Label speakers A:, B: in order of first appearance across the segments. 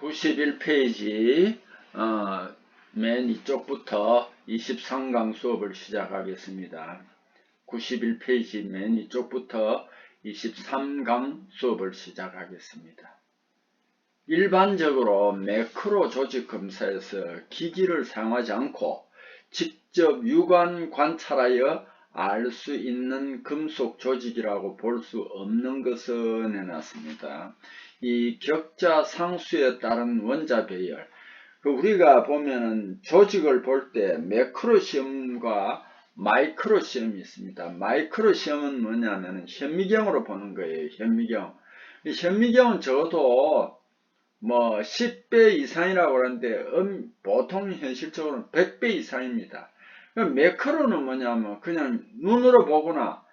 A: 91페이지 맨 이쪽부터 23강 수업을 시작하겠습니다. 91페이지 맨 이쪽부터 23강 수업을 시작하겠습니다. 일반적으로 매크로 조직 검사에서 기기를 사용하지 않고 직접 육안 관찰하여 알 수 있는 금속 조직이라고 볼 수 없는 것을 내놨습니다. 이 격자 상수에 따른 원자 배열, 우리가 보면은 조직을 볼 때 매크로 시험과 마이크로 시험이 있습니다. 마이크로 시험은 뭐냐면은 현미경으로 보는 거예요. 현미경. 이 현미경은 적어도 뭐 10배 이상이라고 하는데 보통 현실적으로는 100배 이상입니다. 매크로는 뭐냐면 그냥 눈으로 보거나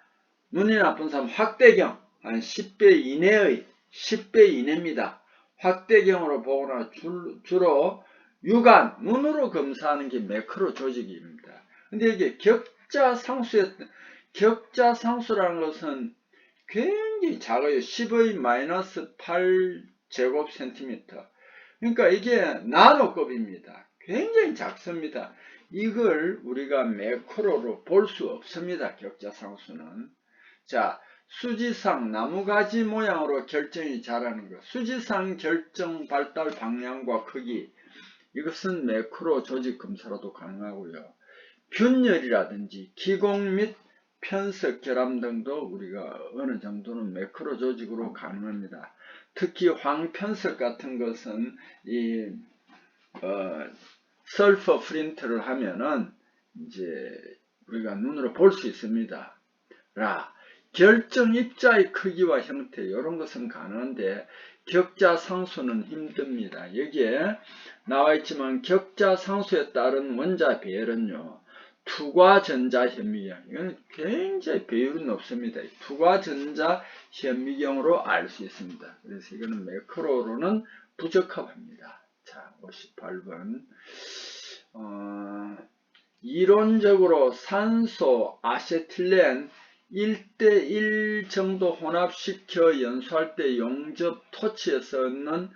A: 눈이 나쁜 사람 확대경 한 10배 이내의 10배 이내입니다. 확대경으로 보거나 주로 육안 눈으로 검사하는 게 매크로 조직입니다. 근데 이게 격자 상수라는 것은 굉장히 작아요. 10의 마이너스 8 제곱센티미터. 그러니까 이게 나노급입니다. 굉장히 작습니다. 이걸 우리가 매크로로 볼 수 없습니다. 격자 상수는. 자, 수지상 나무가지 모양으로 결정이 자라는 것. 수지상 결정 발달 방향과 크기. 이것은 매크로 조직 검사로도 가능하고요. 균열이라든지 기공 및 편석 결함 등도 우리가 어느 정도는 매크로 조직으로 가능합니다. 특히 황편석 같은 것은 이 설퍼 프린트를 하면은 이제 우리가 눈으로 볼 수 있습니다. 결정 입자의 크기와 형태 이런 것은 가능한데 격자 상수는 힘듭니다. 여기에 나와 있지만 격자 상수에 따른 원자 배열은요. 투과전자 현미경, 이건 굉장히 배율이 높습니다. 투과전자 현미경으로 알 수 있습니다. 그래서 이거는 매크로로는 부적합합니다. 자, 58번. 이론적으로 산소, 아세틸렌 1대1 정도 혼합시켜 연소할 때 용접 토치에서 얻는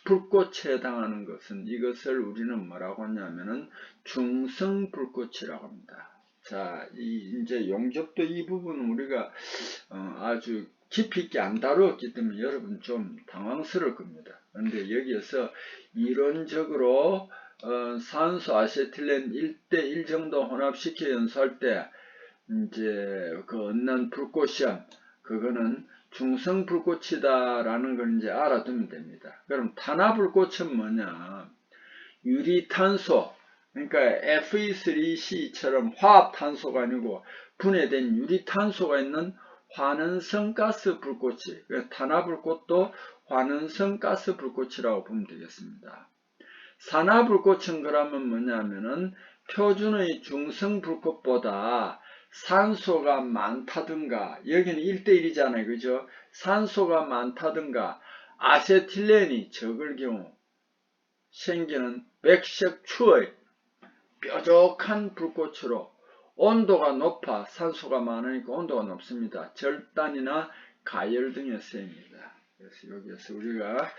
A: 불꽃에 해당하는 것은 이것을 우리는 뭐라고 하냐면은 중성 불꽃이라고 합니다. 자, 이제 용접도 이 부분은 우리가 아주 깊이 있게 안 다루었기 때문에 여러분 좀 당황스러울 겁니다. 그런데 여기에서 이론적으로 산소 아세틸렌 1대1 정도 혼합시켜 연소할 때 이제 그 얻는 불꽃이야, 그거는 중성 불꽃이다라는 걸 이제 알아두면 됩니다. 그럼 탄화 불꽃은 뭐냐? 유리탄소, 그러니까 Fe3C처럼 화합탄소가 아니고 분해된 유리탄소가 있는 환원성 가스 불꽃이, 탄화 불꽃도 환원성 가스 불꽃이라고 보면 되겠습니다. 산화 불꽃은 그러면 뭐냐면은 표준의 중성 불꽃보다 산소가 많다든가, 여기는 1대1이잖아요. 그죠? 산소가 많다든가 아세틸렌이 적을 경우 생기는 백색 추의 뾰족한 불꽃으로 온도가 높아 산소가 많으니까 온도가 높습니다. 절단이나 가열 등의 쓰입니다. 그래서 여기에서 우리가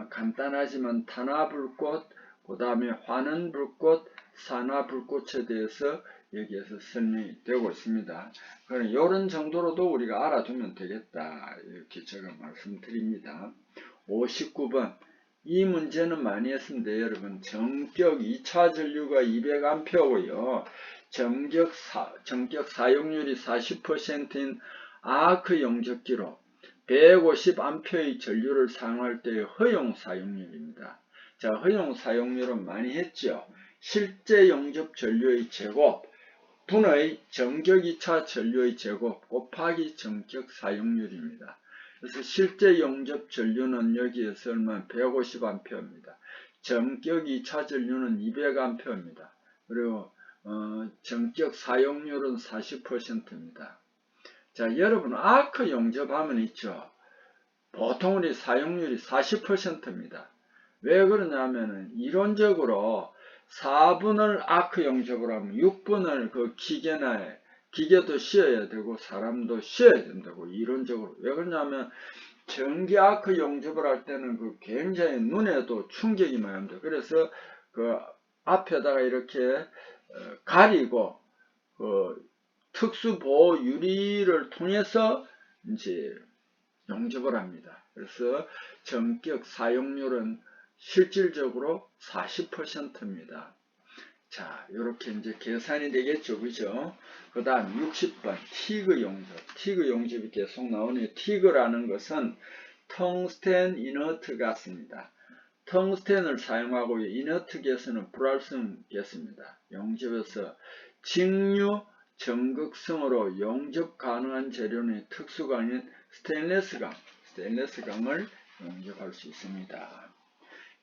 A: 간단하지만 탄화불꽃, 그 다음에 환원불꽃, 산화불꽃에 대해서 여기에서 설명이 되고 있습니다. 그럼 이런 정도로도 우리가 알아두면 되겠다, 이렇게 제가 말씀드립니다. 59번. 이 문제는 많이 했습니다. 여러분, 정격 2차 전류가 200A고요. 정격 사용률이 40%인 아크 용접기로 150A의 전류를 사용할 때의 허용 사용률입니다. 자, 허용 사용률은 많이 했죠. 실제 용접 전류의 제곱 분의 정격 2차 전류의 제곱 곱하기 정격 사용률입니다. 그래서 실제 용접 전류는 여기에서 얼마 150A입니다. 정격 2차 전류는 200A입니다. 그리고 정격 사용률은 40%입니다. 자, 여러분 아크 용접하면 있죠. 보통 우리 사용률이 40%입니다. 왜 그러냐면은 이론적으로 4분을 아크 용접을 하면 6분을 그 기계도 씌어야 되고 사람도 씌어야 된다고, 이론적으로. 왜 그러냐면 전기 아크 용접을 할 때는 그 굉장히 눈에도 충격이 많이 옵니다. 그래서 그 앞에다가 이렇게 가리고 그 특수 보호 유리를 통해서 이제 용접을 합니다. 그래서 전격 사용률은 실질적으로 40%입니다. 자, 이렇게 이제 계산이 되겠죠. 그죠? 그 다음 60번 티그 용접. 티그 용접이 계속 나오네요. 티그라는 것은 텅스텐 이너트 가스입니다. 텅스텐을 사용하고 이너트 가스는 불활성 가스입니다. 용접에서 직류 전극성으로 용접 가능한 재료는 특수강인 스테인레스강을 용접할 수 있습니다.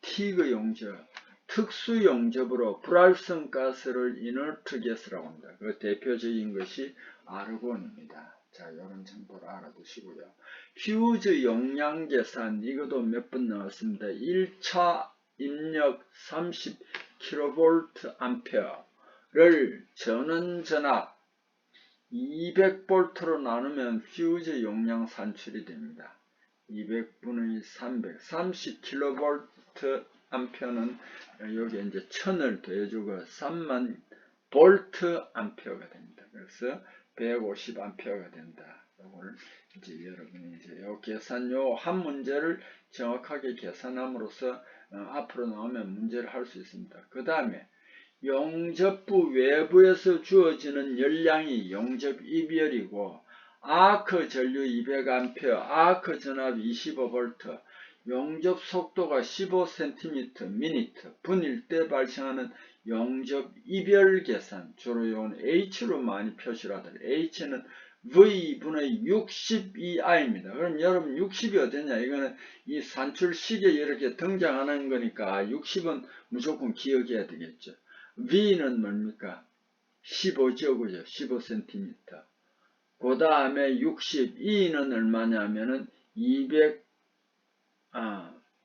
A: 티그 용접, 특수 용접으로 불활성 가스를 이너트 가스라고 합니다. 그 대표적인 것이 아르곤입니다. 자, 이런 정보를 알아두시고요. 퓨즈 용량 계산, 이것도 몇 번 나왔습니다. 1차 입력 30kV 암페어를 전원 전압 200V로 나누면 퓨즈 용량 산출이 됩니다. 200분의 300, 30kV 암페어는 여기 이제 1000을 더해주고 3만 볼트 암페어가 됩니다. 그래서 150 암페어가 된다. 이걸 이제 여러분이 이제 요 계산 요 한 문제를 정확하게 계산함으로써 앞으로 나오면 문제를 할 수 있습니다. 그 다음에 용접부 외부에서 주어지는 열량이 용접 이별이고 아크 전류 200A, 아크 전압 25V, 용접 속도가 15cm 미니트, 분일 때 발생하는 용접 이별 계산, 주로 이건 H로 많이 표시를 하더라고요. H는 V분의 62I입니다. 그럼 여러분 60이 어디냐? 이거는 이 산출식에 이렇게 등장하는 거니까 60은 무조건 기억해야 되겠죠. V는 뭡니까? 15죠, 그죠? 15cm. 그 다음에 60, E는 얼마냐면은 200,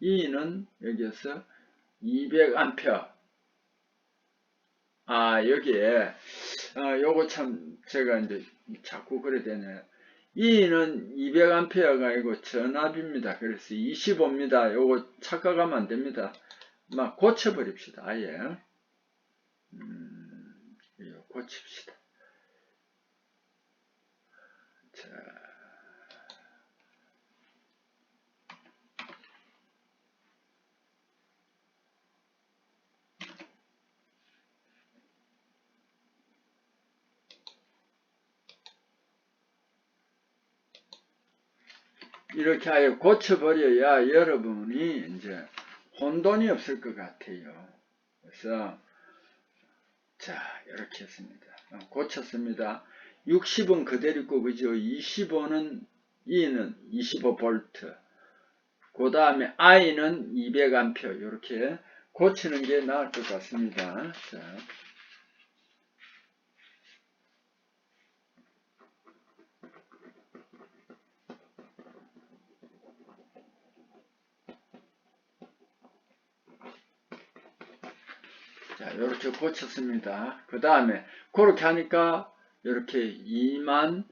A: E는 여기에서 200A. 여기에, 요거 참, 제가 이제 자꾸 그래 되네. E는 200A가 아니고 전압입니다. 그래서 25입니다. 요거 착각하면 안 됩니다. 막 고쳐버립시다. 아예. 이거 고칩시다. 자. 이렇게 하여 고쳐버려야 여러분이 이제 혼돈이 없을 것 같아요. 그래서 자, 이렇게 했습니다. 고쳤습니다. 60은 그대로 있고 그죠? 25는 E는 25V, 그 다음에 I는 200A 이렇게 고치는 게 나을 것 같습니다. 자. 자, 이렇게 고쳤습니다. 그 다음에 그렇게 하니까 이렇게 2만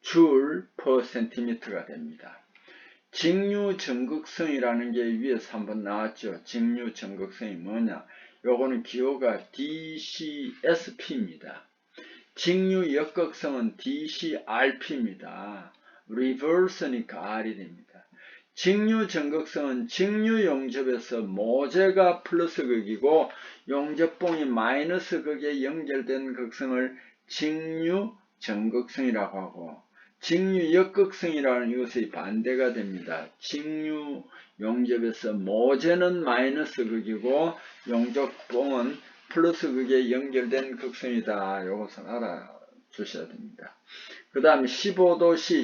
A: 줄 per cm가 됩니다. 직류 전극성이라는 게 위에서 한번 나왔죠. 직류 전극성이 뭐냐? 요거는 기호가 DCSP입니다. 직류 역극성은 DCRP입니다. 리버스니까 R이 됩니다. 직류 전극성은 직류 용접에서 모재가 플러스 극이고 용접봉이 마이너스 극에 연결된 극성을 직류 전극성이라고 하고, 직류 역극성이라는 이것의 반대가 됩니다. 직류 용접에서 모재는 마이너스 극이고 용접봉은 플러스 극에 연결된 극성이다. 이것을 알아주셔야 됩니다. 그 다음에 15도씨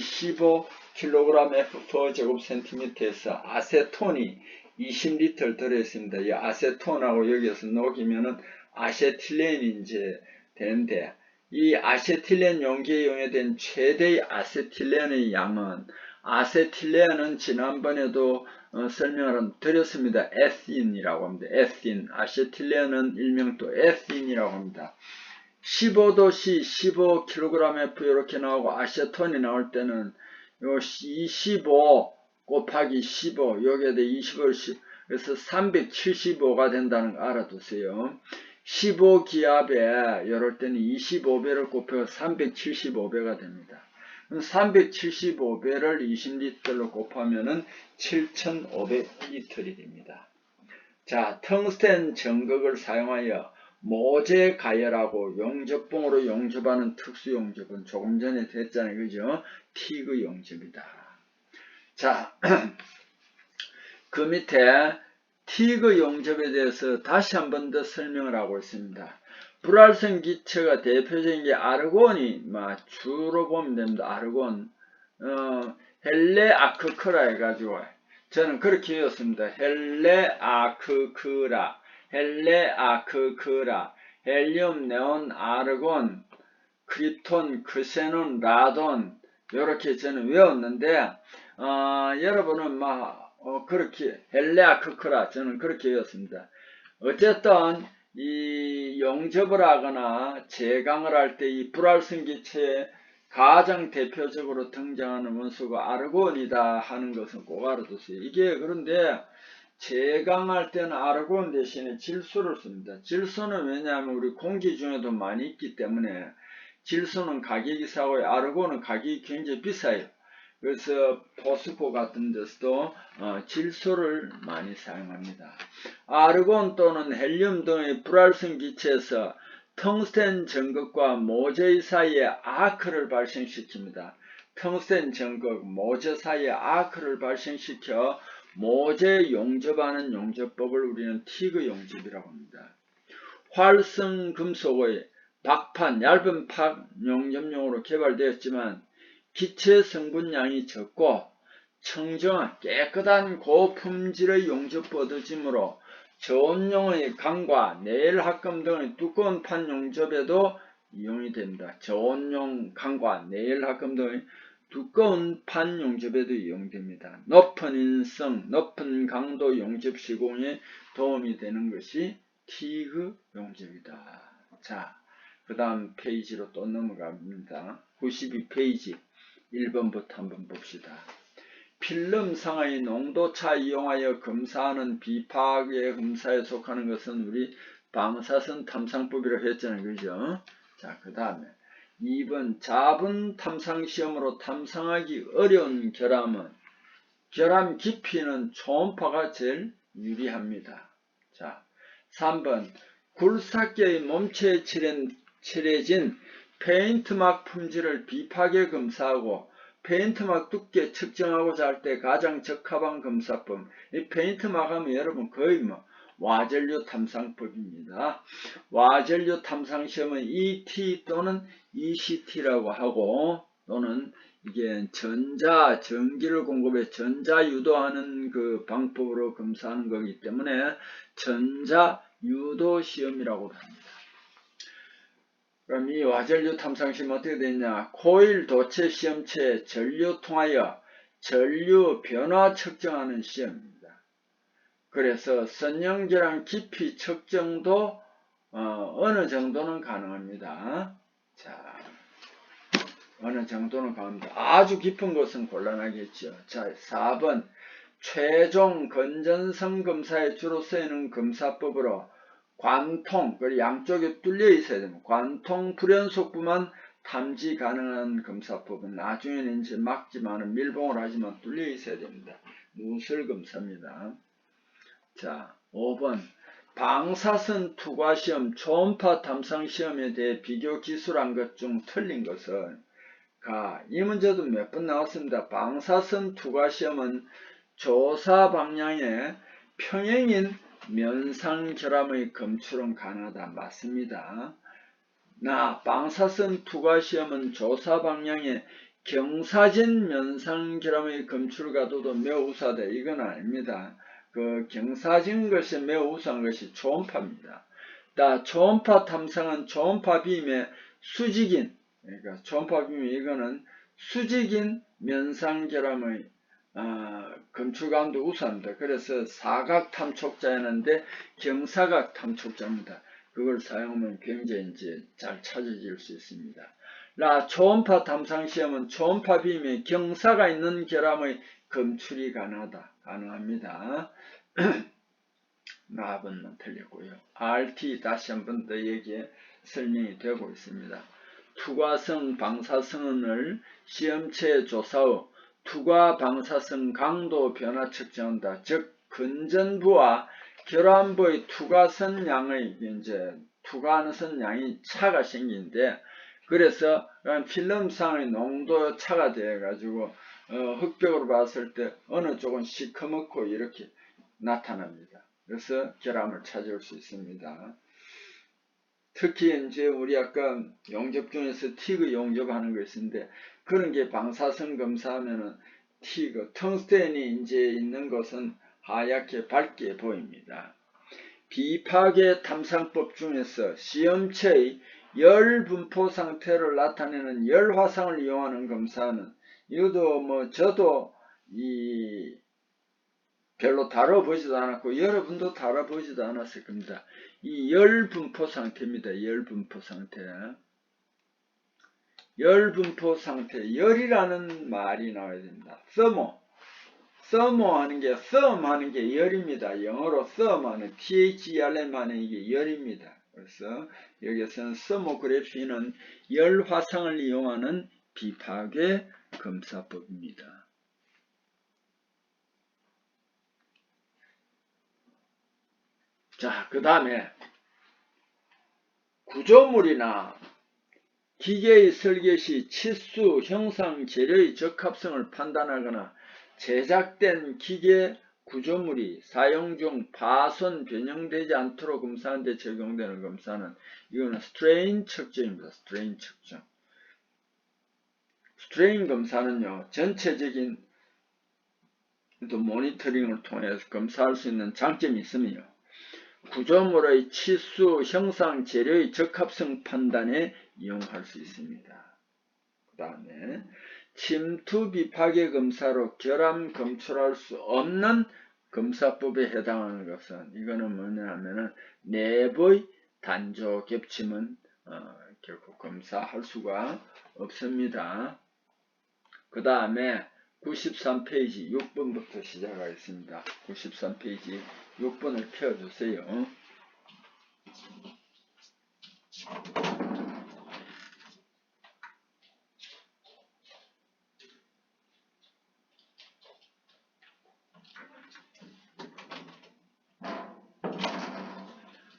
A: 15kg F/제곱센티미터에서 아세톤이 20리터 들어있습니다. 이 아세톤하고 여기서 녹이면은 아세틸렌이 이제 되는데, 이 아세틸렌 용기에 용해된 최대의 아세틸렌의 양은, 아세틸렌은 지난번에도 설명을 드렸습니다. 에틴이라고 합니다. 에틴, 아세틸렌은 일명 또 에틴이라고 합니다. 15도씨 15kg F 이렇게 나오고 아세톤이 나올 때는 요 15 곱하기 15 여기에 대해 25를 그래서 375가 된다는 거 알아두세요. 15기압에 이럴 때는 25배를 곱해서 375배가 됩니다. 그럼 375배를 20리터로 곱하면은 7500리터이 됩니다. 자, 텅스텐 전극을 사용하여 모재 가열하고 용접봉으로 용접하는 특수 용접은 조금 전에 됐잖아요. 그죠? 티그 용접이다. 자, 그 밑에 티그 용접에 대해서 다시 한 번 더 설명을 하고 있습니다. 불활성 기체가 대표적인 게 아르곤이 주로 보면 됩니다. 아르곤, 헬레아크크라 해가지고 저는 그렇게 외웠습니다. 헬레아크크라, 헬리움, 네온, 아르곤, 크립톤, 크세논, 라돈 이렇게 저는 외웠는데 여러분은 그렇게 헬레아크크라 저는 그렇게 외웠습니다. 어쨌든 이 용접을 하거나 제강을 할 때 이 불활성 기체에 가장 대표적으로 등장하는 원소가 아르곤이다 하는 것은 꼭 알아두세요. 이게 그런데 제강할 때는 아르곤 대신에 질소를 씁니다. 질소는 왜냐하면 우리 공기 중에도 많이 있기 때문에 질소는 가격이 싸고요. 아르곤은 가격이 굉장히 비싸요. 그래서 포스코 같은 데서도 질소를 많이 사용합니다. 아르곤 또는 헬륨 등의 불활성 기체에서 텅스텐 전극과 모재 사이에 아크를 발생시킵니다. 텅스텐 전극, 모재 사이에 아크를 발생시켜 모재 용접하는 용접법을 우리는 티그 용접이라고 합니다. 활성 금속의 박판, 얇은 팍 용접용으로 개발되었지만 기체 성분량이 적고 청정한 깨끗한 고품질의 용접부 얻어지므로 저온용의 강과 내일합금 등의 두꺼운 판 용접에도 이용이 됩니다. 저온용 강과 내일합금 등의 두꺼운 판 용접에도 이용됩니다. 높은 인성, 높은 강도 용접 시공에 도움이 되는 것이 티그 용접이다. 자, 그 다음 페이지로 또 넘어갑니다. 92페이지 1번부터 한번 봅시다. 필름상의 농도차 이용하여 검사하는 비파악의 검사에 속하는 것은 우리 방사선 탐상법이라고 했잖아요. 그죠? 자, 그 다음에 2번 자분 탐상 시험으로 탐상하기 어려운 결함은 결함 깊이는 초음파가 제일 유리합니다. 자, 3번 굴삭기의 몸체에 칠해진 페인트막 품질을 비파게 검사하고 페인트막 두께 측정하고자 할 때 가장 적합한 검사법. 이 페인트막 하면 여러분 거의 와전류 탐상법입니다. 와전류 탐상 시험은 ET 또는 ECT라고 하고 또는 이게 전기를 공급해 전자 유도하는 그 방법으로 검사하는 거기 때문에 전자 유도 시험이라고 합니다. 그럼 이 와전류 탐상 시험 어떻게 되냐? 코일 도체 시험체에 전류 통하여 전류 변화 측정하는 시험입니다. 그래서 선형결함 깊이 측정도 어느 정도는 가능합니다. 자, 어느 정도는 가능합니다. 아주 깊은 것은 곤란하겠죠. 자, 4번 최종 건전성 검사에 주로 쓰이는 검사법으로 관통, 그리고 양쪽에 뚫려 있어야 됩니다. 관통 불연속부만 탐지 가능한 검사법은 나중에는 이제 막지만은 밀봉을 하지만 뚫려 있어야 됩니다. 누설 검사입니다. 자, 5번 방사선 투과시험, 초음파 탐상시험에 대해 비교 기술한 것 중 틀린 것은 이 문제도 몇 번 나왔습니다. 방사선 투과시험은 조사 방향의 평행인 면상결함의 검출은 가능하다. 맞습니다. 방사선 투과시험은 조사 방향의 경사진 면상결함의 검출 가도도 매우 우수하다. 이건 아닙니다. 그 경사진 것이 매우 우수한 것이 초음파입니다. 초음파 탐상은 초음파 빔의 수직인, 그러니까 초음파 빔의 이거는 수직인 면상결함의 검출감도 우수합니다. 그래서 사각 탐촉자였는데 경사각 탐촉자입니다. 그걸 사용하면 굉장히 이제 잘 찾아질 수 있습니다. 초음파 탐상 시험은 초음파 빔에 경사가 있는 결함의 검출이 가능합니다. 납은 틀렸고요. RT 다시 한번 더 여기에 설명이 되고 있습니다. 투과성 방사선을 시험체 조사 후 투과 방사선 강도 변화 측정한다. 즉 건전부와 결함부의 투과선 양의 이제 투과선 양이 차가 생기는데 그래서 필름상의 농도 차가 되어 가지고 흑백으로 봤을 때 어느 쪽은 시커멓고 이렇게 나타납니다. 그래서 결함을 찾을 수 있습니다. 특히 이제 우리 아까 용접 중에서 티그 용접하는 거 있는데 그런 게 방사선 검사하면은 티그 텅스텐이 이제 있는 것은 하얗게 밝게 보입니다. 비파괴 탐상법 중에서 시험체의 열 분포 상태를 나타내는 열 화상을 이용하는 검사는 이것도 뭐 저도 별로 다뤄보지도 않았고 여러분도 다뤄보지도 않았을 겁니다. 이 열 분포 상태입니다. 열 분포 상태. 열 분포 상태. 열이라는 말이 나와야 됩니다. 서모 하는 게 하는 게 열입니다. 영어로 하는 THERM 하는 이게 열입니다. 그래서 여기서는 서모그래피는 열 화상을 이용하는 비파괴 검사법입니다. 자, 그 다음에 구조물이나 기계의 설계 시 치수, 형상, 재료의 적합성을 판단하거나 제작된 기계 구조물이 사용 중 파손, 변형되지 않도록 검사하는 데 적용되는 검사는 이거는 스트레인 측정입니다. 스트레인 측정. 스트레인 검사는요, 전체적인 모니터링을 통해서 검사할 수 있는 장점이 있으며 구조물의 치수, 형상, 재료의 적합성 판단에 이용할 수 있습니다. 그 다음에 침투 비파괴 검사로 결함 검출할 수 없는 검사법에 해당하는 것은 이거는 뭐냐면은 내부의 단조 겹침은 결코 검사할 수가 없습니다. 그 다음에 93페이지 6번부터 시작하겠습니다. 93페이지 6번을 펴주세요.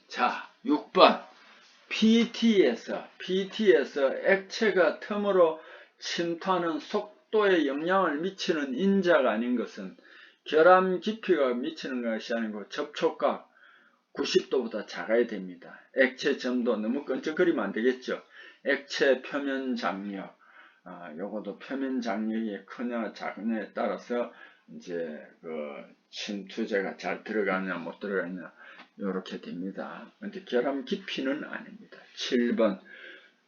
A: 자, 6번 PT에서 액체가 틈으로 침투하는 속도에 영향을 미치는 인자가 아닌 것은 결함 깊이가 미치는 것이 아니고 접촉각 90도보다 작아야 됩니다. 액체 점도 너무 끈적거리면 안 되겠죠. 액체 표면 장력, 요것도 표면 장력이 크냐 작느냐에 따라서 이제 그 침투제가 잘 들어가냐 못 들어가냐 이렇게 됩니다. 근데 결함 깊이는 아닙니다. 7번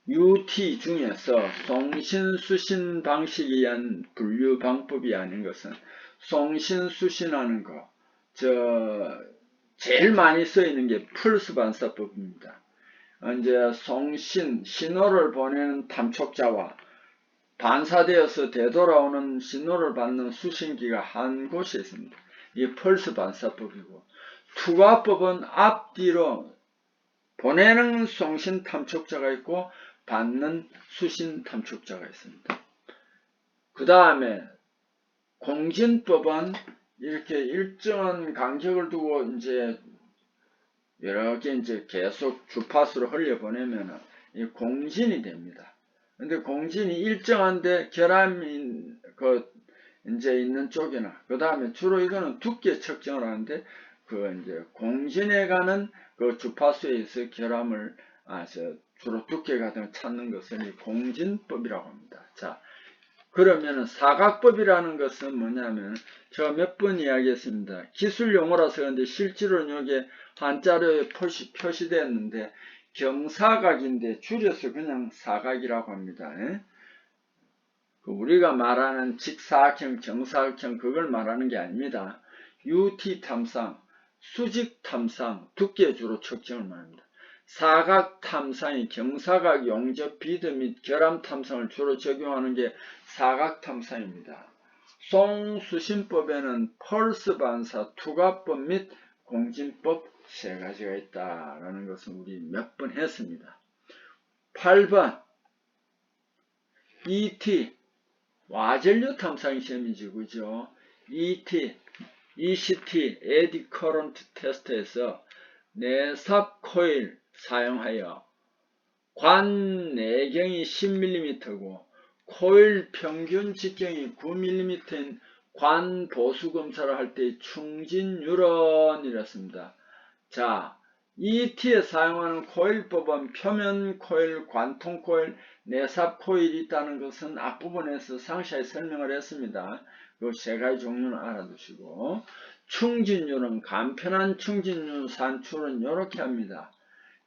A: UT 중에서 송신수신 방식에 의한 분류 방법이 아닌 것은 송신수신하는 거 제일 많이 쓰이는 게 펄스 반사법입니다. 이제 신호를 보내는 탐촉자와 반사되어서 되돌아오는 신호를 받는 수신기가 한 곳에 있습니다. 이게 펄스 반사법이고 투과법은 앞뒤로 보내는 송신 탐촉자가 있고 받는 수신 탐촉자가 있습니다. 그 다음에 공진법은 이렇게 일정한 간격을 두고 이제 이렇게 이제 계속 주파수로 흘려보내면 이 공진이 됩니다. 근데 공진이 일정한데 결함이 이제 있는 쪽이나 그 다음에 주로 이거는 두께 측정을 하는데 이제 공진에 가는 그 주파수에 의해서 결함을 주로 두께가 찾는 것을 공진법이라고 합니다. 자, 그러면은 사각법이라는 것은 뭐냐면 제가 몇 번 이야기했습니다. 기술 용어라서 그런데 실제로는 여기에 한자로에 표시되었는데 경사각인데 줄여서 그냥 사각이라고 합니다. 우리가 말하는 직사각형, 정사각형 그걸 말하는 게 아닙니다. UT 탐상, 수직 탐상, 두께 주로 측정을 말합니다. 사각 탐상이 경사각 용접 비드 및 결함 탐상을 주로 적용하는 게 사각 탐상입니다. 송수신법에는 펄스 반사, 투과법 및 공진법 세 가지가 있다라는 것은 우리 몇 번 했습니다. 8번 ET 와전류 탐사형 시험이지, 그죠? ET, ECT, 에디 커런트 테스트에서 내삽 코일 사용하여 관 내경이 10mm고 코일 평균 직경이 9mm인 관 보수 검사를 할 때 충진유론이랬습니다. 자, ET에 사용하는 코일법은 표면 코일, 관통 코일, 내삽 코일이 있다는 것은 앞부분에서 상세히 설명을 했습니다. 그 세 가지 종류는 알아두시고, 충진유는 간편한 충진유 산출은 이렇게 합니다.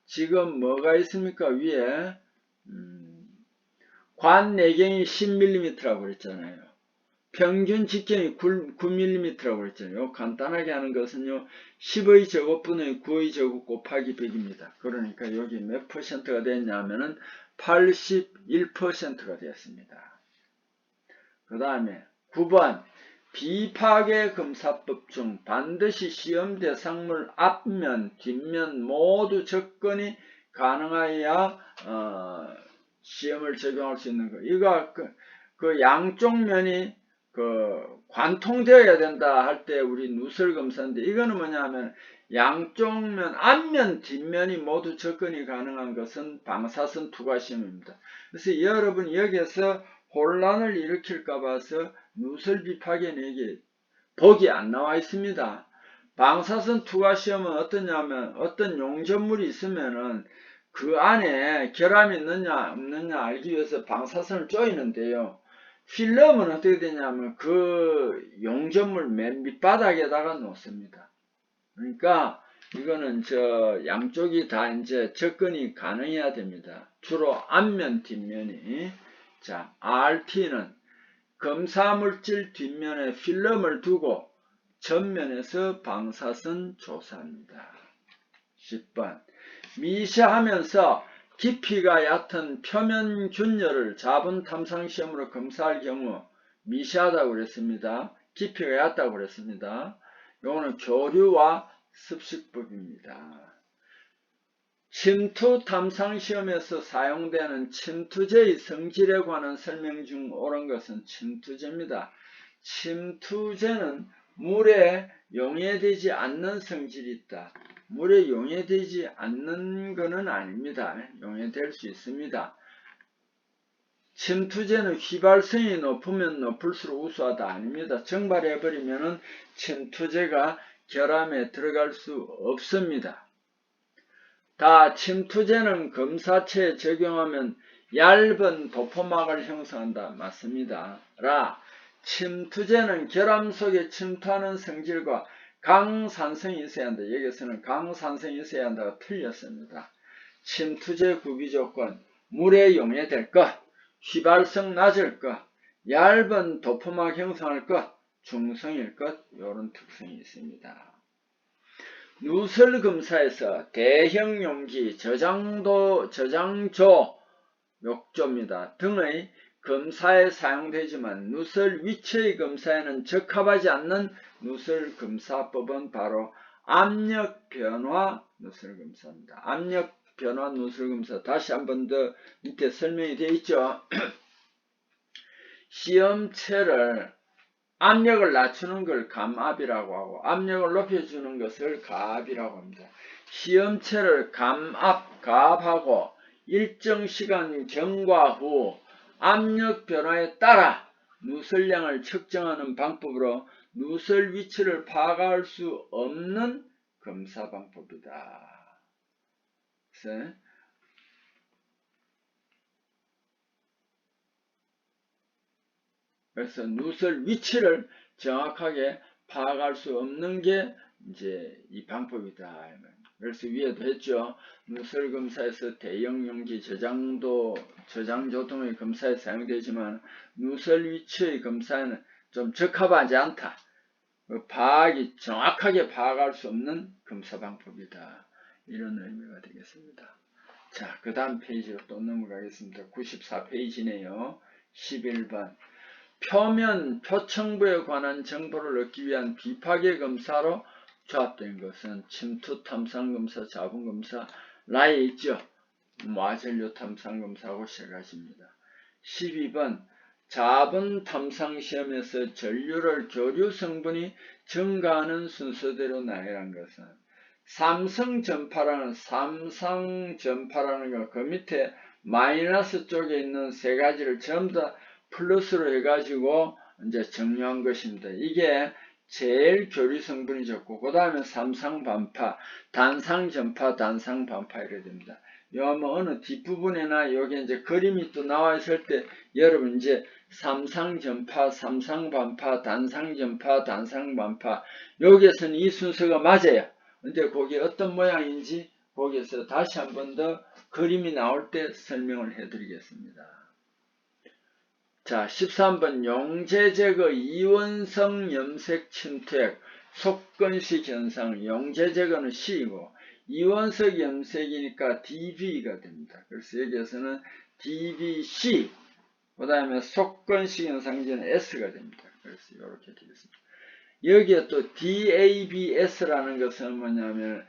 A: 지금 뭐가 있습니까? 위에 관 내경이 10mm라고 그랬잖아요. 평균 직경이 9mm라고 그랬잖아요. 간단하게 하는 것은요, 10의 제곱분의 9의 제곱 곱하기 100입니다. 그러니까 여기 몇 퍼센트가 됐냐면은 81%가 되었습니다. 그 다음에 9번 비파괴 검사법 중 반드시 시험 대상물 앞면, 뒷면 모두 접근이 가능하여야 시험을 적용할 수 있는 거. 이거 그 양쪽 면이 관통되어야 된다 할 때 우리 누설 검사인데, 이거는 뭐냐 하면 양쪽 면, 앞면, 뒷면이 모두 접근이 가능한 것은 방사선 투과 시험입니다. 그래서 여러분 여기에서 혼란을 일으킬까 봐서 누설 비파괴는 이게 복이 안 나와 있습니다. 방사선 투과 시험은 어떠냐면 어떤 용접물이 있으면은 그 안에 결함이 있느냐 없느냐 알기 위해서 방사선을 쪼이는데요. 필름은 어떻게 되냐면 그 용접물 맨 밑바닥에다가 놓습니다. 그러니까 이거는 양쪽이 다 이제 접근이 가능해야 됩니다. 주로 앞면, 뒷면이. 자, RT는 검사물질 뒷면에 필름을 두고 전면에서 방사선 조사합니다. 10번 미세하면서 깊이가 얕은 표면 균열을 자분 탐상 시험으로 검사할 경우 미세하다고 그랬습니다. 깊이가 얕다고 그랬습니다. 요거는 교류와 습식법입니다. 침투 탐상 시험에서 사용되는 침투제의 성질에 관한 설명 중 옳은 것은 침투제입니다. 침투제는 물에 용해되지 않는 성질이 있다. 물에 용해되지 않는 것은 아닙니다. 용해될 수 있습니다. 침투제는 휘발성이 높으면 높을수록 우수하다 아닙니다. 증발해버리면 침투제가 결함에 들어갈 수 없습니다. 다 침투제는 검사체에 적용하면 얇은 도포막을 형성한다. 맞습니다. 침투제는 결함 속에 침투하는 성질과 강산성이 있어야 한다. 여기서는 강산성이 있어야 한다가 틀렸습니다. 침투제 구비조건, 물에 용해될 것, 휘발성 낮을 것, 얇은 도포막 형성할 것, 중성일 것, 이런 특성이 있습니다. 누설 검사에서 대형 용기, 저장조, 욕조입니다. 등의 검사에 사용되지만 누설 위치의 검사에는 적합하지 않는 누설 검사법은 바로 압력 변화 누설 검사입니다. 압력 변화 누설 검사 다시 한 번 더 밑에 설명이 되어 있죠. 시험체를 압력을 낮추는 걸 감압이라고 하고 압력을 높여주는 것을 가압이라고 합니다. 시험체를 가압하고 일정 시간 전과 후 압력 변화에 따라 누설량을 측정하는 방법으로 누설 위치를 파악할 수 없는 검사 방법이다. 그래서 누설 위치를 정확하게 파악할 수 없는 게 이제 이 방법이다. 그래서 위에도 했죠. 누설 검사에서 대형 용기 저장조 등의 검사에 사용되지만 누설 위치의 검사에는 좀 적합하지 않다. 정확하게 파악할 수 없는 검사 방법이다. 이런 의미가 되겠습니다. 자, 그 다음 페이지로 또 넘어가겠습니다. 94페이지네요. 11번 표면, 표층부에 관한 정보를 얻기 위한 비파괴 검사로 조합된 것은 침투 탐상검사, 자분검사, 라에 있죠. 와전류 탐상검사하고 세 가지입니다. 12번 자분 탐상시험에서 전류를 교류 성분이 증가하는 순서대로 나열한 것은 삼성전파라는 거 그 밑에 마이너스 쪽에 있는 세 가지를 전부 다 플러스로 해가지고 이제 정리한 것입니다. 이게 제일 교류 성분이 적고 그 다음에 삼상반파, 단상전파, 단상반파 이래 됩니다. 요 뭐 어느 뒷부분에나 여기 이제 그림이 또 나와 있을 때 여러분 이제 삼상전파, 삼상반파, 단상전파, 단상반파 여기에서는 이 순서가 맞아요. 근데 거기 어떤 모양인지 거기에서 다시 한 번 더 그림이 나올 때 설명을 해드리겠습니다. 자, 13번 용제제거 이원성 염색 침투액 속건식 현상. 용제제거는 C이고 이원석 염색이니까 DB가 됩니다. 그래서 여기에서는 DBC 그 다음에 속건식 현상제는 S가 됩니다. 그래서 이렇게 되겠습니다. 여기에 또 DABS라는 것은 뭐냐면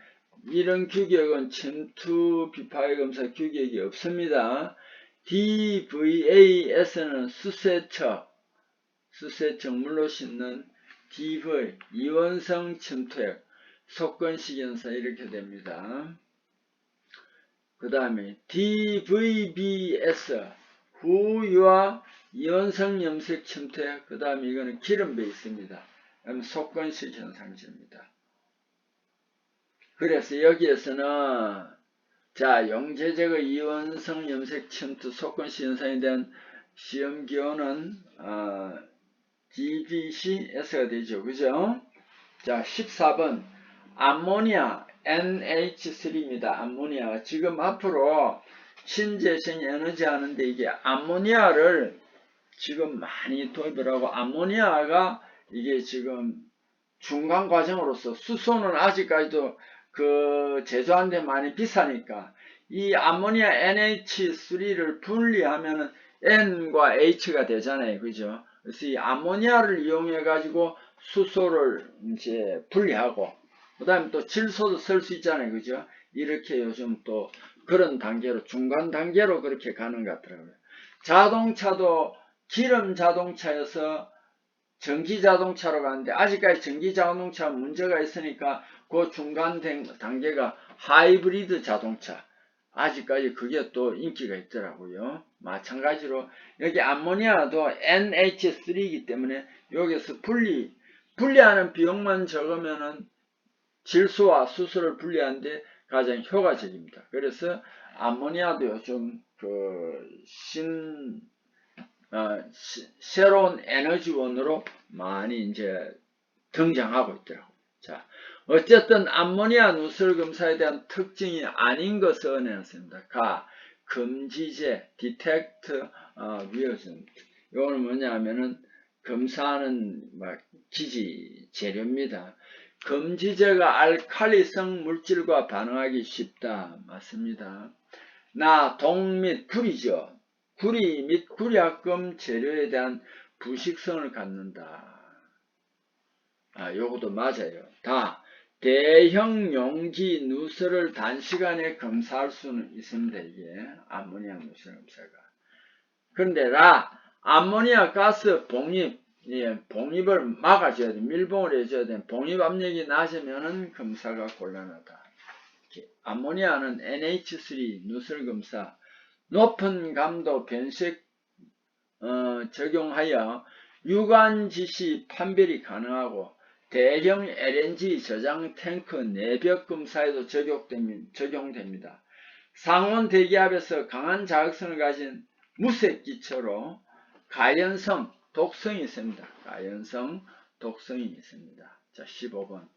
A: 이런 규격은 침투 비파괴 검사 규격이 없습니다. DVAS는 수세척 물로 씻는 DV 이원성 침투액 속건식 현상 이렇게 됩니다. 그 다음에 DVBS 후유화 이원성 염색 침투액 그 다음에 이거는 기름 베이스입니다. 속건식 현상제입니다. 그래서 여기에서는 자 용제제거 이원성 염색 침투 속건식 현상에 대한 시험 기호는 DBCS가 되죠. 그죠? 자 14번 암모니아 NH3입니다. 암모니아 지금 앞으로 신재생 에너지 하는데 이게 암모니아를 지금 많이 도입을 하고 암모니아가 이게 지금 중간 과정으로서 수소는 아직까지도 그 제조하는데 많이 비싸니까 이 암모니아 NH3를 분리하면 N과 H가 되잖아요. 그죠? 그래서 이 암모니아를 이용해 가지고 수소를 이제 분리하고 그 다음에 또 질소도 쓸 수 있잖아요. 그죠? 이렇게 요즘 또 그런 단계로 중간 단계로 그렇게 가는 것 같더라고요. 자동차도 기름 자동차여서 전기 자동차로 가는데 아직까지 전기 자동차 문제가 있으니까 그 중간 단계가 하이브리드 자동차 아직까지 그게 또 인기가 있더라고요. 마찬가지로 여기 암모니아도 NH3이기 때문에 여기서 분리하는 비용만 적으면은 질소와 수소를 분리하는데 가장 효과적입니다. 그래서 암모니아도 요즘 새로운 에너지원으로 많이 이제 등장하고 있더라고요. 자, 어쨌든 암모니아 누설 검사에 대한 특징이 아닌 것을 내놨습니다. 금지제, detect reagent. 이거는 뭐냐면은 검사하는 기지 재료입니다. 금지제가 알칼리성 물질과 반응하기 쉽다. 맞습니다. 동 및 구리죠. 구리 및 구리합금 재료에 대한 부식성을 갖는다. 요것도 맞아요. 대형 용기 누설을 단시간에 검사할 수는 있습니다. 이게 암모니아 누설 검사가. 그런데 암모니아 가스 봉입을 막아줘야 돼. 밀봉을 해줘야 돼. 봉입 압력이 낮으면은 검사가 곤란하다. 암모니아는 NH3 누설 검사 높은 감도 변색 적용하여 유관지시 판별이 가능하고 대형 LNG 저장 탱크 내벽 검사에도 적용됩니다. 상온 대기압에서 강한 자극성을 가진 무색 기체로 가연성, 독성이 있습니다. 자, 15번.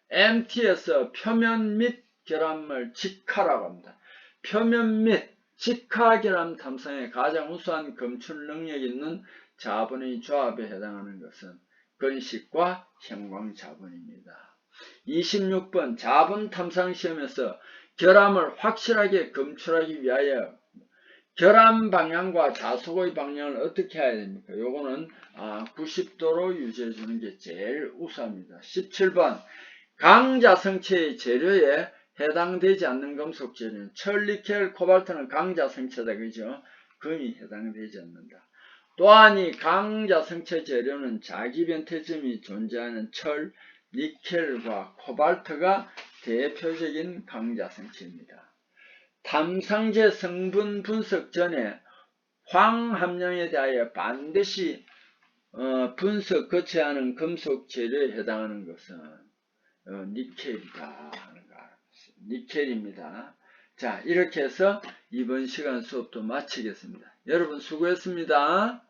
A: MT에서 표면 및 결합물 직화라고 합니다. 표면 및 직화 결합 탐상에 가장 우수한 검출 능력이 있는 자본의 조합에 해당하는 것은 건식과 형광자본입니다. 26번 자본 탐상 시험에서 결함을 확실하게 검출하기 위하여 결함 방향과 자속의 방향을 어떻게 해야 됩니까? 요거는 90도로 유지해 주는 게 제일 우수합니다. 17번 강자성체의 재료에 해당되지 않는 금속 재료는 철, 니켈, 코발트는 강자성체다. 그죠? 금이 해당되지 않는다. 또한 이 강자성체 재료는 자기변태점이 존재하는 철, 니켈과 코발트가 대표적인 강자성체입니다. 탐상제 성분 분석 전에 황 함량에 대하여 반드시 분석 거쳐야 하는 금속 재료에 해당하는 것은 니켈이다. 니켈입니다. 자, 이렇게 해서 이번 시간 수업도 마치겠습니다. 여러분 수고했습니다.